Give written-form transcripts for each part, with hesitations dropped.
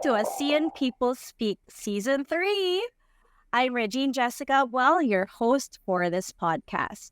to ASEAN People Speak Season 3. I'm Regine Jessica Well, your host for this podcast.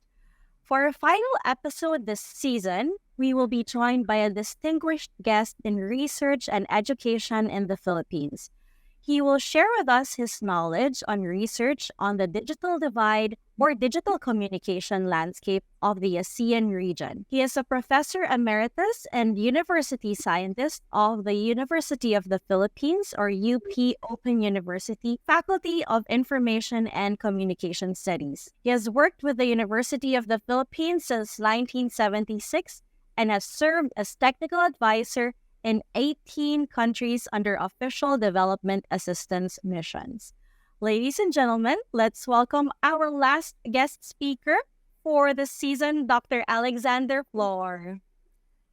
For our final episode this season, we will be joined by a distinguished guest in research and education in the Philippines. He will share with us his knowledge on research on the digital divide or digital communication landscape of the ASEAN region. He is a professor emeritus and university scientist of the University of the Philippines or UP Open University Faculty of Information and Communication Studies. He has worked with the University of the Philippines since 1976 and has served as technical advisor in 18 countries under official development assistance missions. Ladies and gentlemen, let's welcome our last guest speaker for the season, Dr. Alexander Flor.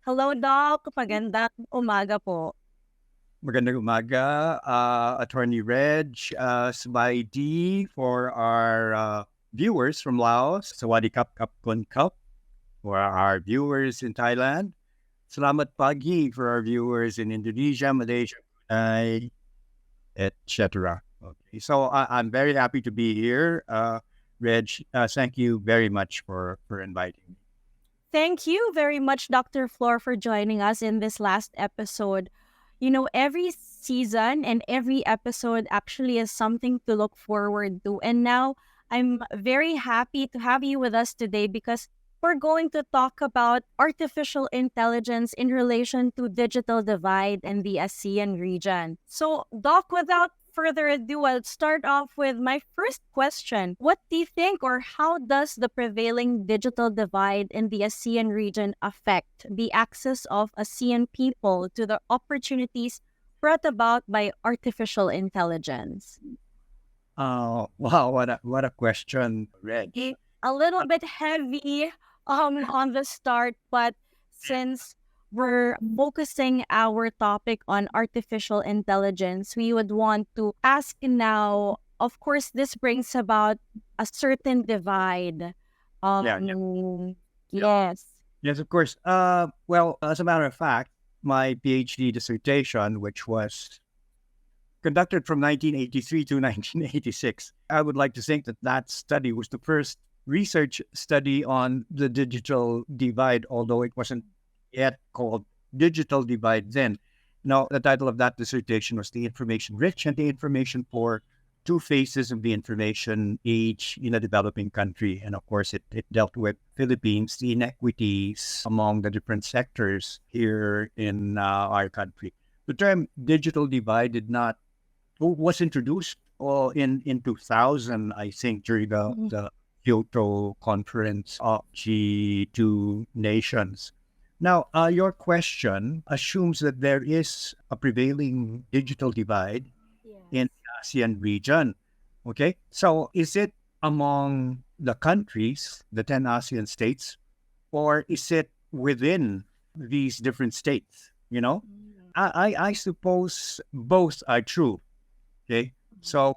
Hello, Doc. Magandang umaga po. Magandang umaga, Attorney Reg, Sbaidi for our viewers from Laos, Sawadi Kap Kap Kun Kap, for our viewers in Thailand. Salamat pagi for our viewers in Indonesia, Malaysia, Brunei, etc. Okay, so I'm very happy to be here. Reg, thank you very much for inviting me. Thank you very much, Dr. Flor, for joining us in this last episode. You know, every season and every episode actually is something to look forward to. And now I'm very happy to have you with us today because we're going to talk about artificial intelligence in relation to digital divide in the ASEAN region. So, Doc, without further ado, I'll start off with my first question. What do you think, or how does the prevailing digital divide in the ASEAN region affect the access of ASEAN people to the opportunities brought about by artificial intelligence? Wow, what a question, Reg. A little bit heavy on the start, but since we're focusing our topic on artificial intelligence, we would want to ask now, of course, this brings about a certain divide. Yes. Yes, of course. Well, as a matter of fact, my PhD dissertation, which was conducted from 1983 to 1986, I would like to think that study was the first research study on the digital divide, although it wasn't yet called digital divide then. Now, the title of that dissertation was The Information Rich and the Information Poor, Two Phases of the Information Age in a Developing Country. And of course, it dealt with Philippines, the inequities among the different sectors here in our country. The term digital divide was introduced in 2000, I think, during the Kyoto Conference of G2 nations. Now, your question assumes that there is a prevailing digital divide in the ASEAN region. Okay, so is it among the countries, the 10 ASEAN states, or is it within these different states? You know, I suppose both are true. Okay, so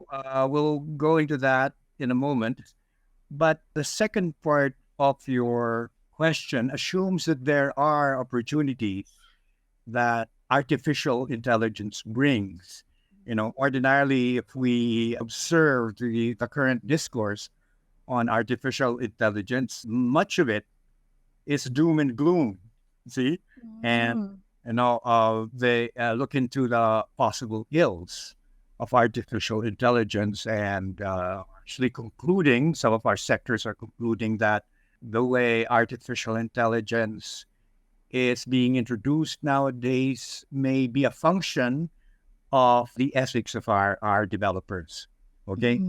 we'll go into that in a moment. But the second part of your question assumes that there are opportunities that artificial intelligence brings. You know, ordinarily, if we observe the current discourse on artificial intelligence, much of it is doom and gloom. See, and they look into the possible ills of artificial intelligence and actually concluding, some of our sectors are concluding that the way artificial intelligence is being introduced nowadays may be a function of the ethics of our developers. Okay?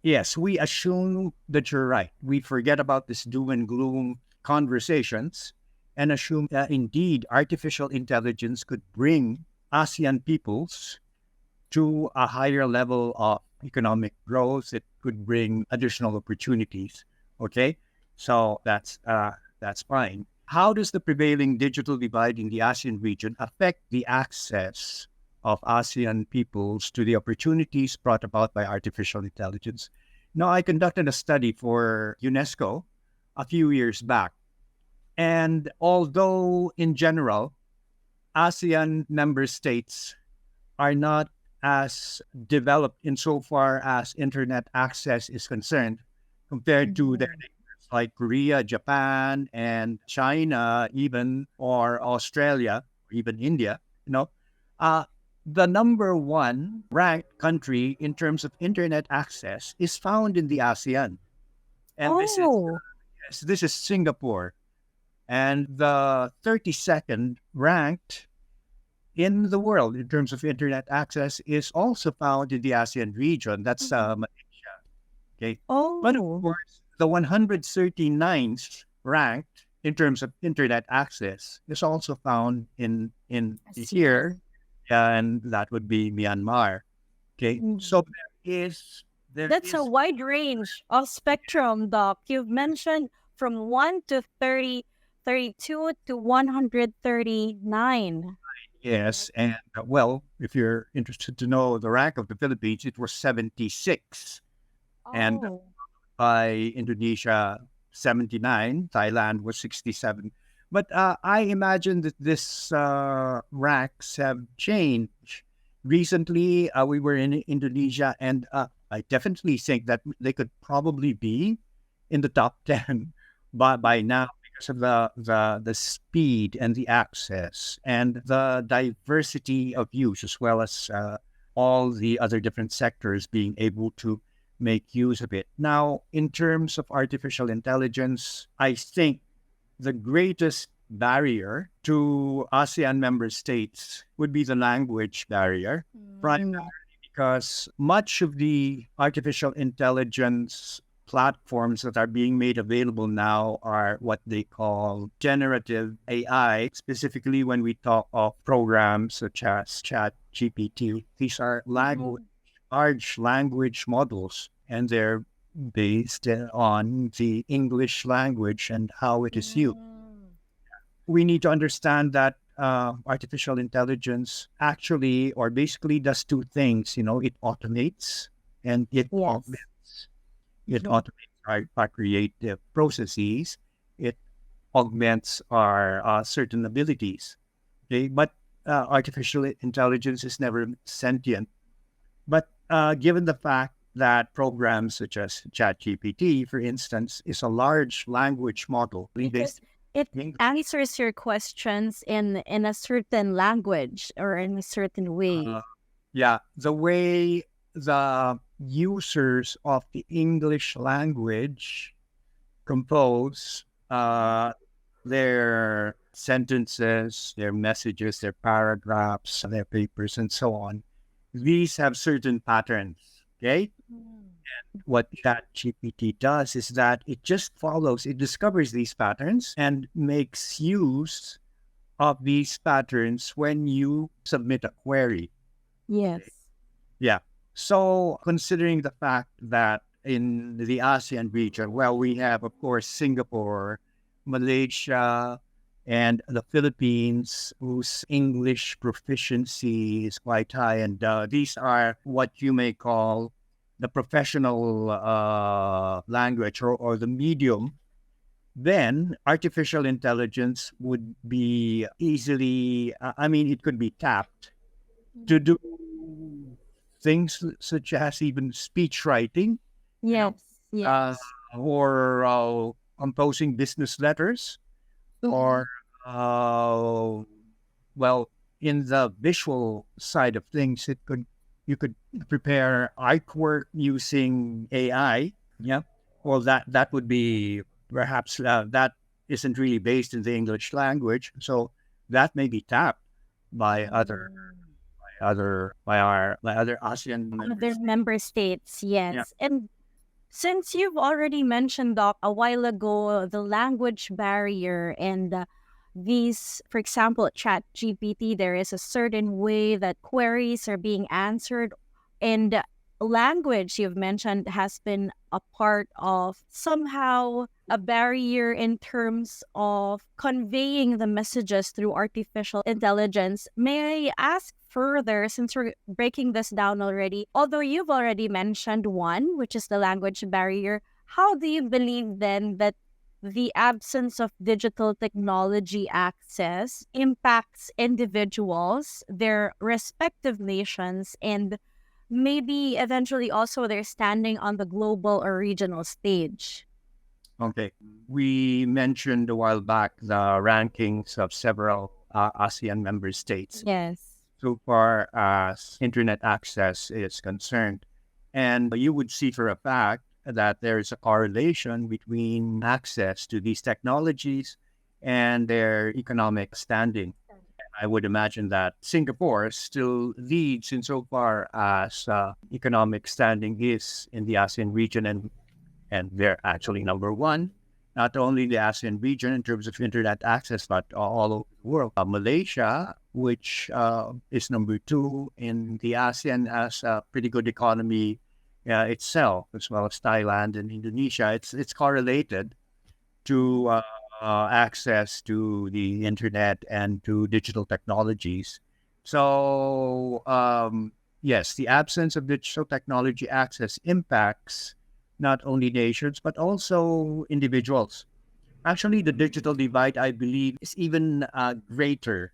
Yes, we assume that you're right. We forget about this doom and gloom conversations and assume that indeed artificial intelligence could bring ASEAN peoples to a higher level of economic growth. It could bring additional opportunities. Okay, so that's fine. How does the prevailing digital divide in the ASEAN region affect the access of ASEAN peoples to the opportunities brought about by artificial intelligence? Now, I conducted a study for UNESCO a few years back, and although in general ASEAN member states are not as developed insofar as internet access is concerned compared to their Mhm. neighbors like Korea, Japan, and China, even or Australia, or even India. You know, uh, the number one ranked country in terms of internet access is found in the ASEAN, and Oh, this is Singapore, and the 32nd ranked in the world in terms of internet access is also found in the ASEAN region. That's Mhm. okay. But of Oh, course, the 139th ranked in terms of internet access is also found in here, ASEAN. and that would be Myanmar. Okay, so Mhm. there That's a is wide range of spectrum, Doc. You've mentioned from 1 to 30, 32 to 139. yes, and well, if you're interested to know the rank of the Philippines, it was 76, and Oh. by Indonesia 79, Thailand was 67. But I imagine that this ranks have changed. Recently, we were in Indonesia, and I definitely think that they could probably be in the top 10 by now because of the speed and the access and the diversity of use, as well as all the other different sectors being able to make use of it. Now, in terms of artificial intelligence, I think the greatest barrier to ASEAN member states would be the language barrier, primarily Mm. because much of the artificial intelligence platforms that are being made available now are what they call generative AI, specifically when we talk of programs such as Chat GPT. These are Mhm. large language models, and they're based on the English language and how it is used. Mm. We need to understand that artificial intelligence actually or basically does two things. It automates and it Yes. augments. It automates our creative processes. It augments our certain abilities. Okay, but artificial intelligence is never sentient. But given the fact that programs such as ChatGPT, for instance, is a large language model Because based it in English, answers your questions in a certain language or in a certain uh, way. yeah, the way the users of the English language compose their sentences, their messages, their paragraphs, their papers, and so on, these have certain patterns. Okay, Mm. what ChatGPT does is that it discovers these patterns and makes use of these patterns when you submit a query. Yes. Yeah. So, considering the fact that in the ASEAN region, well, we have, of course, Singapore, Malaysia, and the Philippines, whose English proficiency is quite high. And these are what you may call the professional language or the medium. Then artificial intelligence would be easily, I mean, it could be tapped to do things such as even speech writing, you know, Yes. uh, Yes. or composing business letters, Mhm. or uh, well, in the visual side of things, you could prepare artwork using AI. Yeah, well, that would be perhaps that isn't really based in the English language, so that may be tapped by Mm. other ASEAN Other members. member states, Yeah. yes. And since you've already mentioned, Doc, a while ago, the language barrier and these, for example, Chat GPT, there is a certain way that queries are being answered. And language you've mentioned has been a part of somehow a barrier in terms of conveying the messages through artificial intelligence. May I ask further, since we're breaking this down already, although you've already mentioned one, which is the language barrier, how do you believe then that the absence of digital technology access impacts individuals, their respective nations, and maybe eventually also their standing on the global or regional stage. Okay. We mentioned a while back the rankings of several ASEAN member states Yes. so far as internet access is concerned. And you would see for a fact that there's a correlation between access to these technologies and their economic standing. I would imagine that Singapore still leads insofar as economic standing is in the ASEAN region, and they're actually number one, not only the ASEAN region in terms of internet access, but all over the world. Malaysia, which is number two in the ASEAN, has a pretty good economy itself, as well as Thailand and Indonesia. It's correlated to access to the internet and to digital technologies. So, yes, the absence of digital technology access impacts not only nations, but also individuals. Actually, the digital divide, I believe, is even greater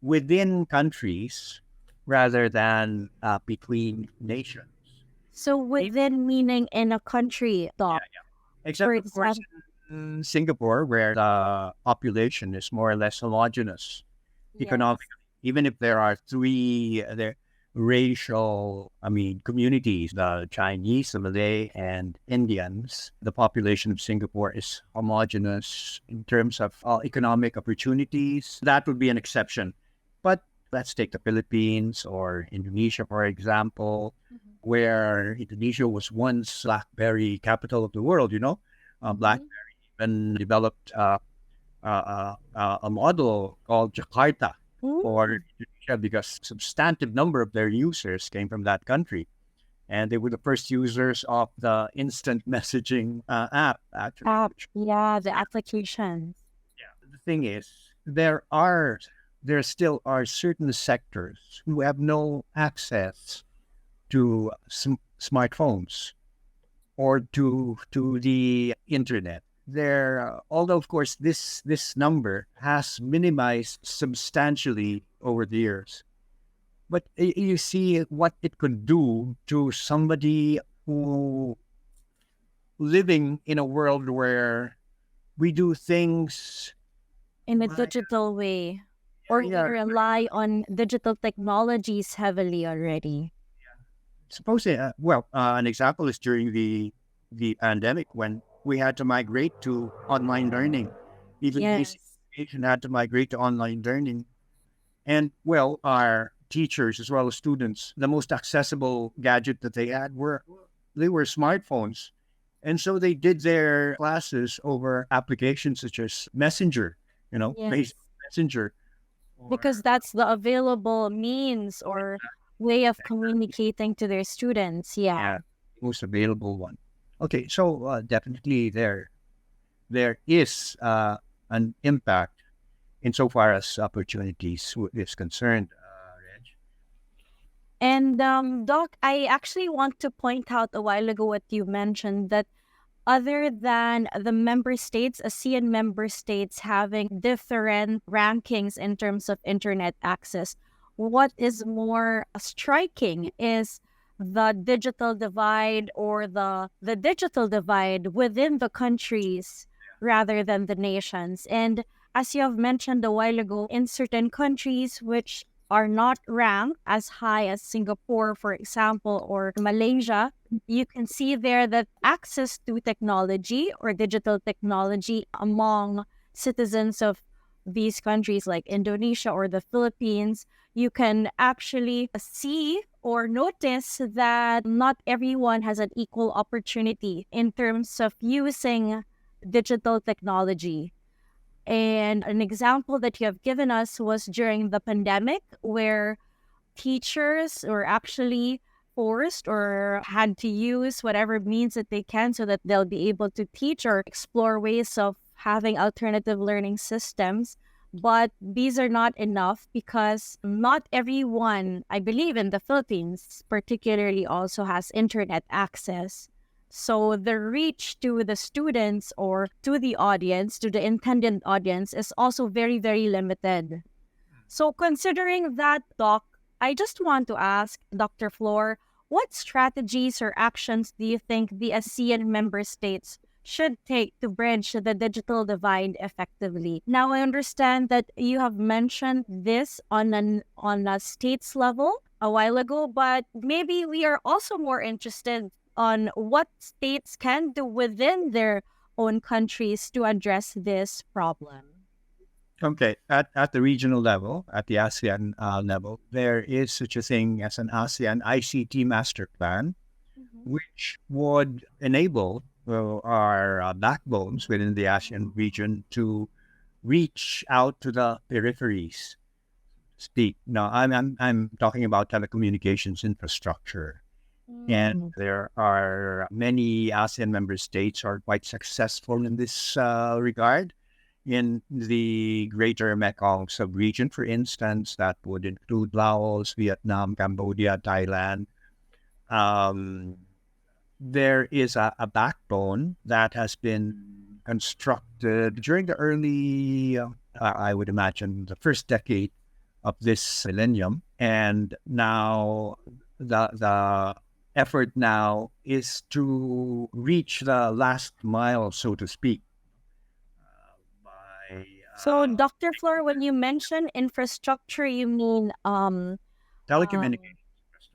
within countries rather than between nations. So within meaning in a country, Doc, for Except, of course, example, in Singapore, where the population is more or less homogenous yes. economically, even if there are three racial, communities, the Chinese, the Malay, and Indians, the population of Singapore is homogenous in terms of economic opportunities. That would be an exception. But let's take the Philippines or Indonesia, for example, Mhm. where Indonesia was once BlackBerry capital of the world, Mhm. BlackBerry even developed a model called Jakarta for Mm. Indonesia because substantive number of their users came from that country. And they were the first users of the instant messaging app, actually. App, yeah, the applications. The thing is, there still are certain sectors who have no access to smartphones or to the internet. Although of course this number has minimized substantially over the years, but you see what it could do to somebody who living in a world where we do things In a like digital way, or we yeah, rely on digital technologies heavily already. suppose an example is during the pandemic when we had to migrate to online learning. Even basic Yes. education had to migrate to online learning. And our teachers as well as students, the most accessible gadget that they were smartphones. And so they did their classes over applications such as Messenger, Yes. Facebook Messenger, Because or that's the available means or way of communicating to their students. Yeah. yeah, most available one. Okay, so definitely there is an impact insofar as opportunities is concerned, Reg. And Doc, I actually want to point out a while ago what you mentioned that other than the member states, ASEAN member states having different rankings in terms of internet access, what is more striking is the digital divide or the digital divide within the countries rather than the nations. And as you have mentioned a while ago, in certain countries which are not ranked as high as Singapore, for example, or Malaysia, you can see there that access to technology or digital technology among citizens of these countries like Indonesia or the Philippines, you can actually see or notice that not everyone has an equal opportunity in terms of using digital technology. And an example that you have given us was during the pandemic, where teachers were actually forced or had to use whatever means that they can so that they'll be able to teach or explore ways of having alternative learning systems. But these are not enough because not everyone, I believe in the Philippines particularly, also has internet access. So the reach to the students or to the audience, to the intended audience, is also very, very limited. So considering that, Doc, I just want to ask Dr. Floor, what strategies or actions do you think the ASEAN member states should take to bridge the digital divide effectively? Now, I understand that you have mentioned this on a states level a while ago, but maybe we are also more interested on what states can do within their own countries to address this problem. Okay, at the regional level, at the ASEAN level, there is such a thing as an ASEAN ICT master plan, Mhm. which would enable our backbones within the ASEAN region to reach out to the peripheries. Speak now, I'm talking about telecommunications infrastructure, and Mm. there are many ASEAN member states are quite successful in this regard. In the Greater Mekong sub-region, for instance, that would include Laos, Vietnam, Cambodia, Thailand. Um, there is a backbone that has been constructed during the early, I would imagine, the first decade of this millennium. And now the effort now is to reach the last mile, so to speak, by So, Dr. Floor, when you mention infrastructure, you mean telecommunications.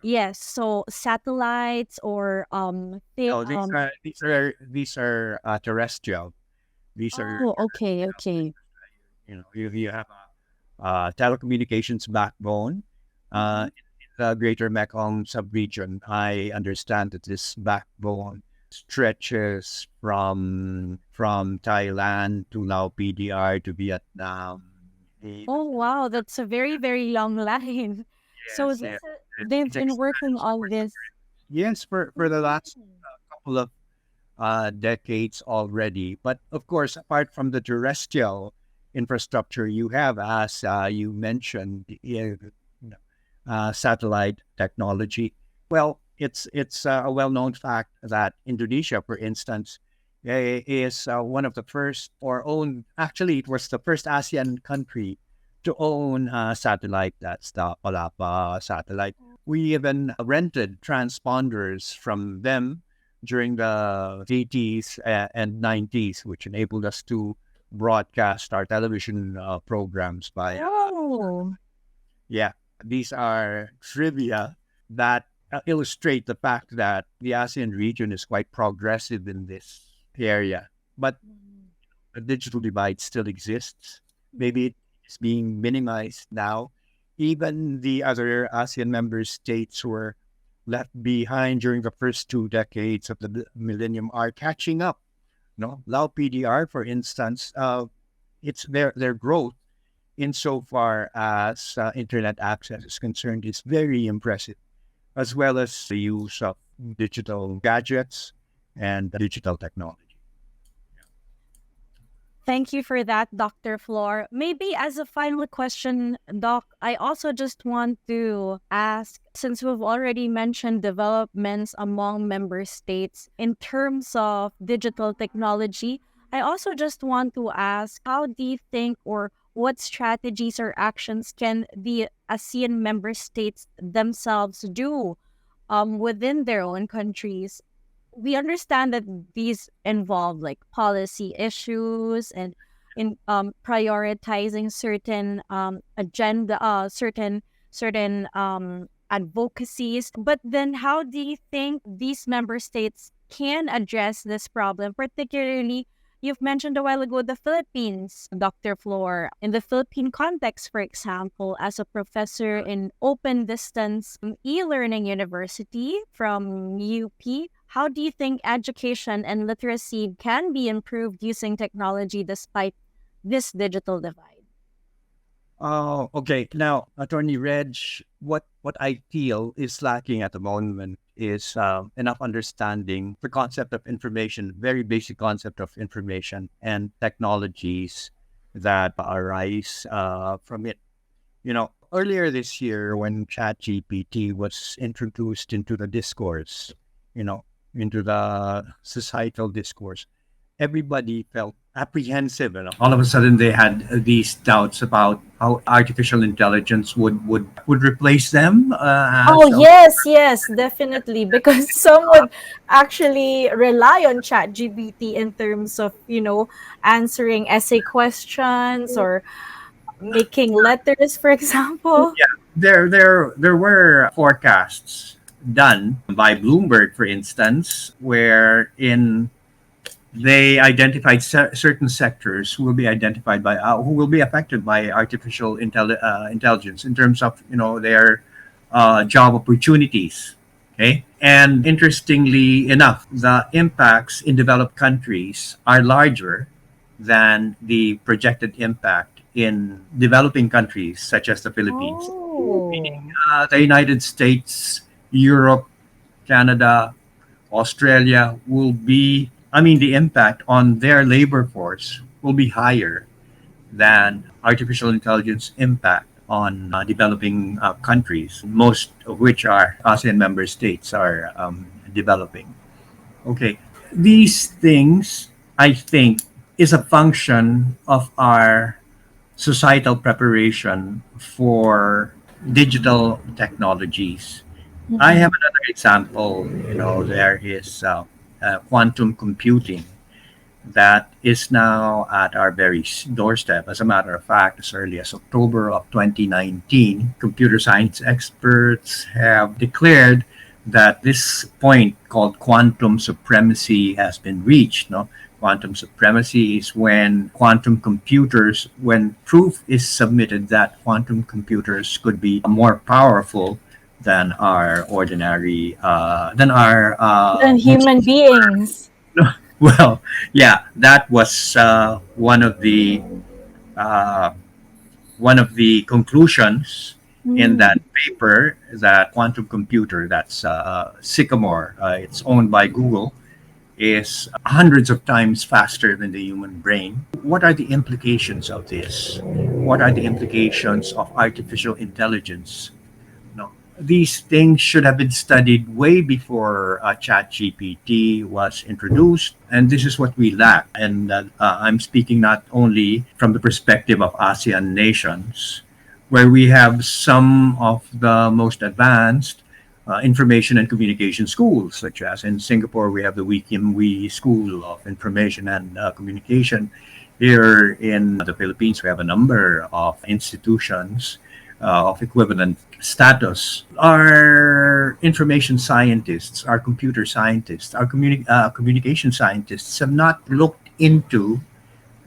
yes, so satellites or No, these are terrestrial. These are oh, okay, okay. you have a telecommunications backbone. Mhm. In the Greater Mekong sub-region, I understand that this backbone stretches from Thailand to Lao PDR to Vietnam. Even Oh, to wow, that's a very, very long line. So yes, yeah, they've it been working extends on for this. yes for the last couple of decades already. But of course, apart from the terrestrial infrastructure, you have, as you mentioned, satellite technology. Well, it's a well-known fact that Indonesia, for instance, is one of the first or own. Actually, it was the first ASEAN country to own a satellite. That's the Palapa satellite. We even rented transponders from them during the 80s and 90s, which enabled us to broadcast our television programs by Oh. yeah, these are trivia that illustrate the fact that the ASEAN region is quite progressive in this area. But the digital divide still exists. Maybe it is being minimized now. Even the other ASEAN member states were left behind during the first 2 decades of the millennium are catching up. No, Lao PDR, for instance, it's their growth insofar as internet access is concerned is very impressive, as well as the use of digital gadgets and digital technology. Thank you for that, Dr. Floor. Maybe as a final question, Doc, I also just want to ask since we've already mentioned developments among member states in terms of digital technology, I also just want to ask how do you think or what strategies or actions can the ASEAN member states themselves do within their own countries? We understand that these involve like policy issues and in prioritizing certain agenda certain advocacies, but then how do you think these member states can address this problem, particularly you've mentioned a while ago the Philippines, Dr. Floor. In the Philippine context, for example, as a professor in open distance e-learning university from UP, how do you think education and literacy can be improved using technology despite this digital divide? Oh, okay. Now, Attorney Reg, what I feel is lacking at the moment is enough understanding the concept of information, very basic concept of information and technologies that arise from it. Earlier this year when ChatGPT was introduced into the discourse, you know, into the societal discourse, everybody felt apprehensive. All of a sudden, they had these doubts about how artificial intelligence would replace them Oh, as yes, yes, definitely. Because some would actually rely on ChatGPT in terms of, answering essay questions or making letters, for example. yeah, there were forecasts done by Bloomberg, for instance, where in they identified certain sectors who will be identified by who will be affected by artificial intelligence in terms of their job opportunities. Okay, and interestingly enough, the impacts in developed countries are larger than the projected impact in developing countries such as the Philippines. Oh. The United States, Europe, Canada, Australia will be, I mean, the impact on their labor force will be higher than artificial intelligence impact on developing countries, most of which are ASEAN member states are developing. Okay, these things, I think, is a function of our societal preparation for digital technologies. I have Mhm. another example. There is quantum computing that is now at our very doorstep. As a matter of fact, as early as October of 2019, computer science experts have declared that this point called quantum supremacy has been reached. No? Quantum supremacy is when proof is submitted that quantum computers could be more powerful than our ordinary, than our Than most human beings. well, yeah, that was uh, one of the conclusions in Mm. that paper. That quantum computer, that's Sycamore, it's owned by Google, is hundreds of times faster than the human brain. What are the implications of this? What are the implications of artificial intelligence? No, these things should have been studied way before ChatGPT was introduced, and this is what we lack. And I'm speaking not only from the perspective of ASEAN nations, where we have some of the most advanced information and communication schools, such as in Singapore, we have the Wee Kim Wee School of Information and Communication. Here in the Philippines, we have a number of institutions of equivalent status. Our information scientists, our computer scientists, our communication scientists have not looked into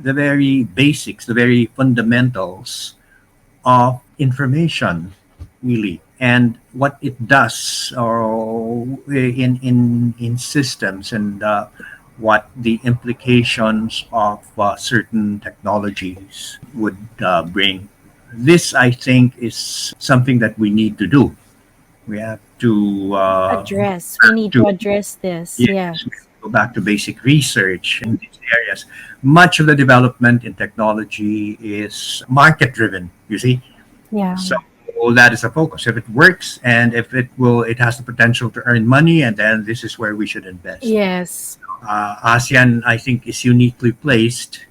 the very basics, the very fundamentals of information, really, and what it does, or in systems, and what the implications of certain technologies would bring. This, I think, is something that we need to do. We have to Address. We need to to address this. yes, Yes. we have to go back to basic research in these areas. Much of the development in technology is market driven. You see, Yeah. so that is a focus. If it works and if it has the potential to earn money, and then this is where we should invest. Yes. ASEAN, I think, is uniquely placed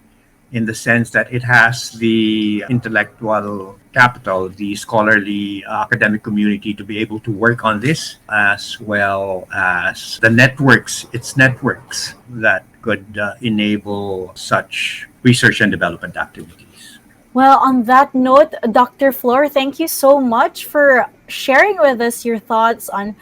in the sense that it has the intellectual capital, the scholarly academic community to be able to work on this, as well as the networks, its networks that could enable such research and development activities. Well, on that note, Dr. Floor, thank you so much for sharing with us your thoughts on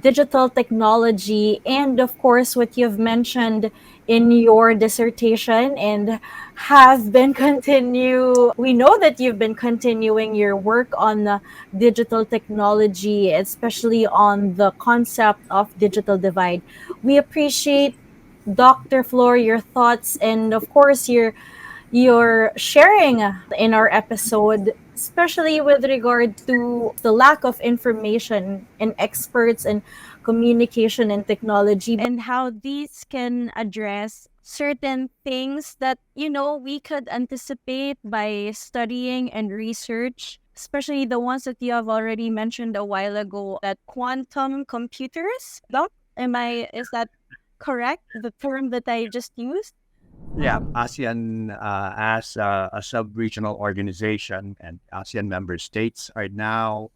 digital technology and, of course, what you've mentioned in your dissertation and have been continue. We know that you've been continuing your work on the digital technology, especially on the concept of digital divide. We appreciate Dr. Floor, your thoughts, and of course your sharing in our episode, especially with regard to the lack of information and experts in communication and technology, and how these can address certain things that we could anticipate by studying and research, especially the ones that you have already mentioned a while ago, that quantum computers. Is that correct? The term that I just used? Yeah, ASEAN as a sub-regional organization and ASEAN member states are now,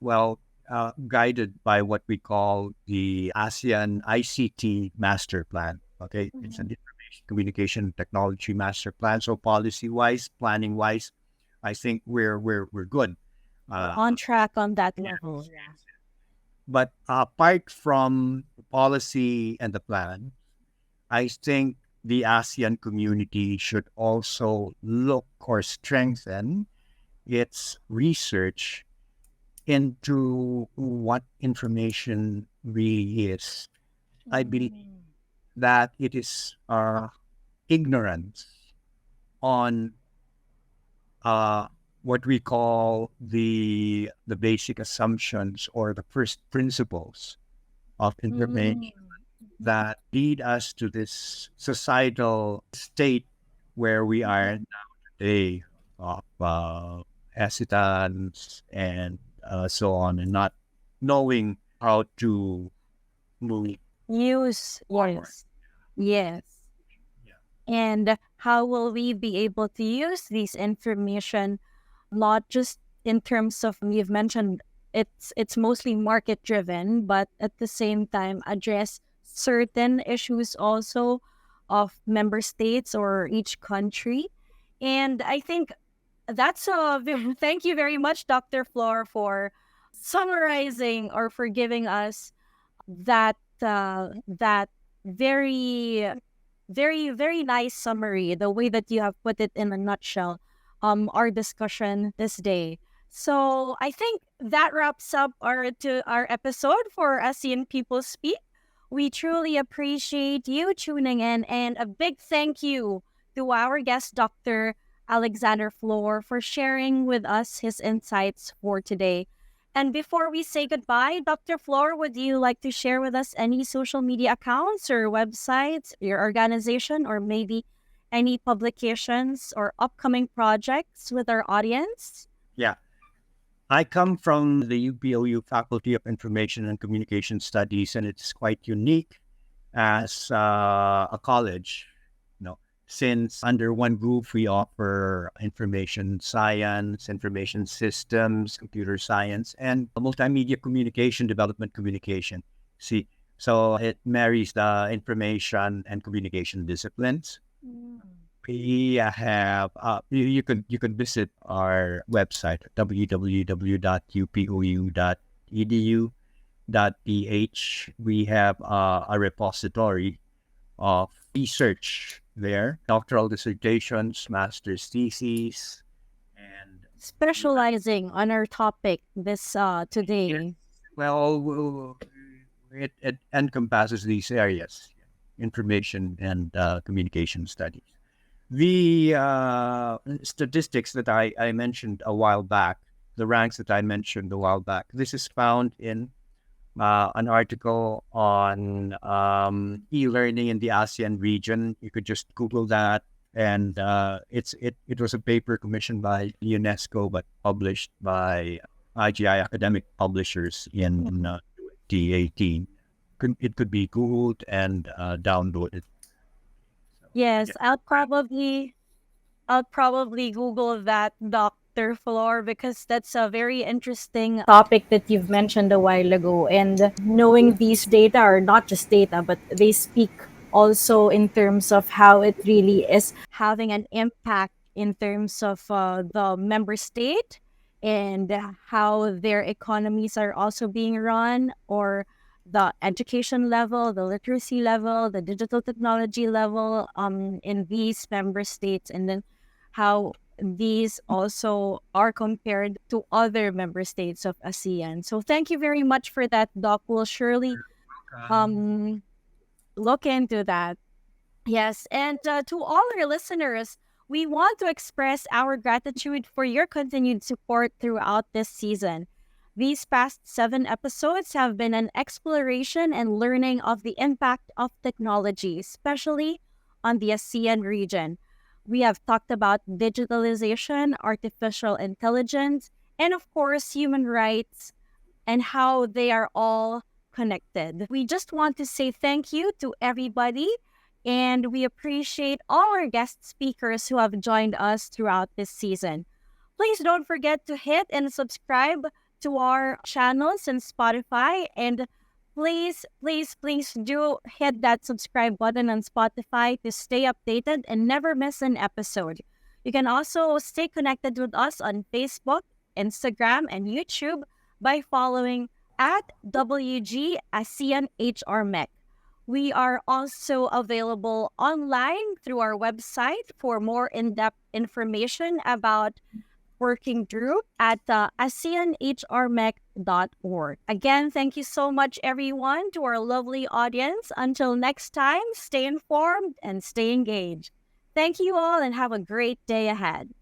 guided by what we call the ASEAN ICT Master Plan. Okay, it's an information communication technology master plan. So policy-wise, planning-wise, I think we're good. We're Uh, on track on that yeah. level. Yeah. But apart from the policy and the plan, I think the ASEAN community should also look or strengthen its research into what information really is. I believe that it is ignorance on uh, what we call the basic assumptions or the first principles of information that lead us to this societal state where we are now today of hesitance and so on, and not knowing how to move Use, forward. yes. Yeah. And how will we be able to use this information, not just in terms of, you've mentioned it's mostly market driven, but at the same time address certain issues also of member states or each country. And I think that's thank you very much, Dr. Flor, for summarizing or for giving us that very very nice summary, the way that you have put it in a nutshell, our discussion this day. So I think that wraps up our episode for ASEAN People Speak. We truly appreciate you tuning in, and a big thank you to our guest, Dr. Alexander Floor, for sharing with us his insights for today. And before we say goodbye, Dr. Floor, would you like to share with us any social media accounts or websites, your organization, or maybe any publications or upcoming projects with our audience? Yeah. I come from the UPOU Faculty of Information and Communication Studies, and it's quite unique as a college. Since under one roof we offer information science, information systems, computer science, and multimedia communication, development communication. See, so it marries the information and communication disciplines. We have you could visit our website www.upou.edu.ph. We have a repository of research there, doctoral dissertations, master's theses, and Specializing on our topic this today. well, it encompasses these areas: information and communication studies. The statistics that I mentioned a while back, the ranks that I mentioned a while back, this is found in an article on e-learning in the ASEAN region. You could just Google that, and it was a paper commissioned by UNESCO but published by IGI Academic Publishers in 2018. It could be Googled and downloaded. Yes, I'll probably Google that, Dr. Floor, because that's a very interesting topic that you've mentioned a while ago. And knowing these data are not just data, but they speak also in terms of how it really is having an impact in terms of the member state and how their economies are also being run, or the education level, the literacy level, the digital technology level in these member states, and then how these also are compared to other member states of ASEAN. So thank you very much for that, Doc. We'll surely um, look into that. Yes, and to all our listeners, we want to express our gratitude for your continued support throughout this season. These past 7 episodes have been an exploration and learning of the impact of technology, especially on the ASEAN region. We have talked about digitalization, artificial intelligence, and of course, human rights, and how they are all connected. We just want to say thank you to everybody, and we appreciate all our guest speakers who have joined us throughout this season. Please don't forget to hit and subscribe to our channels in Spotify, and please do hit that subscribe button on Spotify to stay updated and never miss an episode. You can also stay connected with us on Facebook, Instagram, and YouTube by following at WG ASEAN HR MEC. We are also available online through our website for more in-depth information about working group at ASEANHRMech.org. Again, thank you so much, everyone, to our lovely audience. Until next time, stay informed and stay engaged. Thank you all and have a great day ahead.